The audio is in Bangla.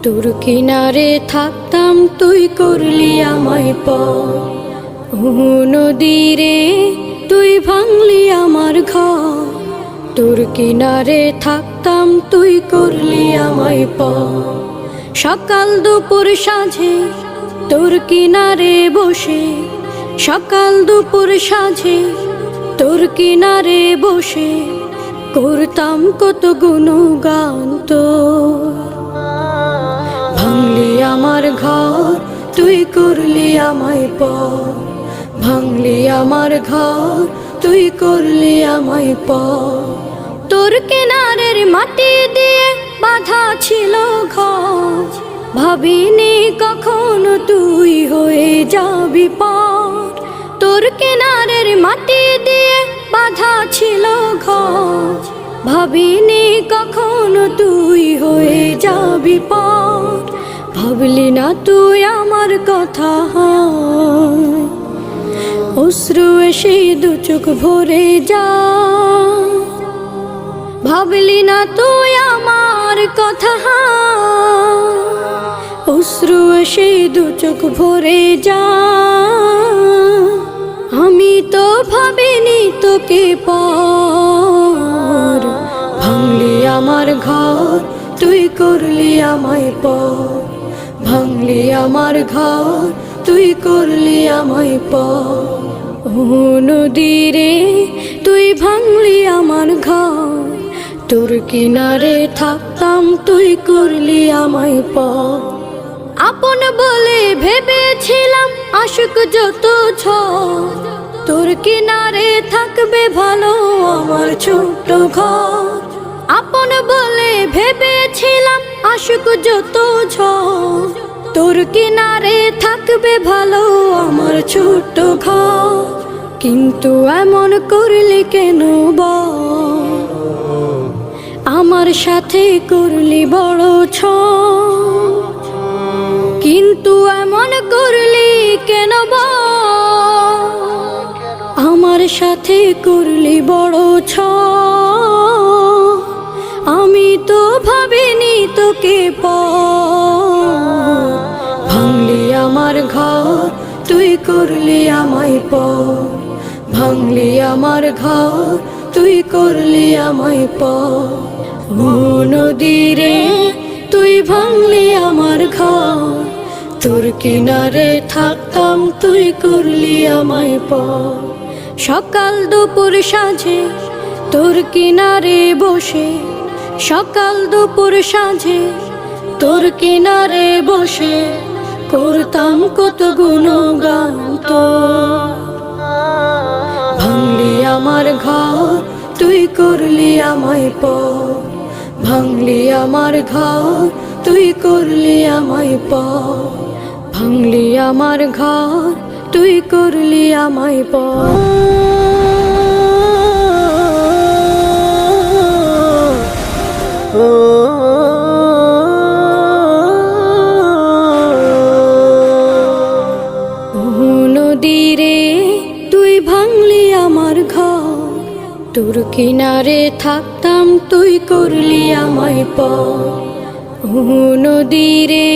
তোর কিনারে থাকতাম তুই করলি আমায় পর। নদী রে তুই ভাঙলি আমার ঘর। তোর কিনারে থাকতাম তুই করলি আমায় পর। সকাল দুপুর সাঁঝে তোর কিনারে বসে, সকাল দুপুর সাঁঝে তোর কিনারে বসে করতাম কত গুণগান তোর। ভাঙলি আমার ঘর তুই করলি আমায় পর। ভাঙলি আমার ঘর তুই করলি আমায় পর। তোর কিনারের মাটি দিয়ে বাঁধা ছিল ঘর, ভাবিনি কখনো তুই হয়ে যাবি পার। তোর কিনারের মাটি দিয়ে বাঁধা ছিল ঘর, ভাবিনি কখনো তুই হয়ে যাবি পার। ভাবলি না তুই আমার কথা, অশ্রু এসে দু চোখ ভরে যা। ভাবলি না তুই আমার কথা, অশ্রু এসে দু চোখ ভরে যা। আমি তো ভাবিনি তোকে পর। ভাঙলি আমার ঘর তুই করলি আমায় পর। ভাঙলি আমার ঘর তুই করলি আমায় পর। নদী রে তুই ভাঙলি আমার ঘর। তোর কিনারে থাকতাম তুই করলি আমায় পর। আপন বলে ভেবেছিলাম আশুক যত ঝড়, তোর কিনারে থাকবে ভালো আমার ছোট্ট ঘর। আপন বলে ভেবেছিলাম আশুক যত ঝড়, তোর কিনারে থাকবে ভালো আমার ছোট্ট ঘর। কিন্তু এমন করলি কেন বল, আমার সাথে করলি বড় ছল। কিন্তু এমন করলি কেন বল, আমার সাথে করলি বড় ছল। আমি তো ভাবিনি তোকে পর। ভাঙলি আমার ঘর তুই করলি আমায় পর। ভাঙলি আমার ঘর তুই করলি আমায় পর। নদী রে তুই ভাঙলি আমার ঘর। তোর কিনারে থাকতাম তুই করলি আমায় পর। সকাল দুপুর সাঁঝে তোর কিনারে বসে, সকাল দুপুর সাঁঝে তোর কিনারে বসে করতাম কত গুণগান তোর। ভাঙলি আমার ঘর তুই করলি আমায় পর। ভাঙলি আমার ঘর তুই করলি আমায় পর। ভাঙলি আমার ঘর তুই করলি আমায় পর। নদী রে তুই ভাঙলি আমার ঘর। তোর কিনারে থাকতাম তুই করলি আমায় পর। নদী রে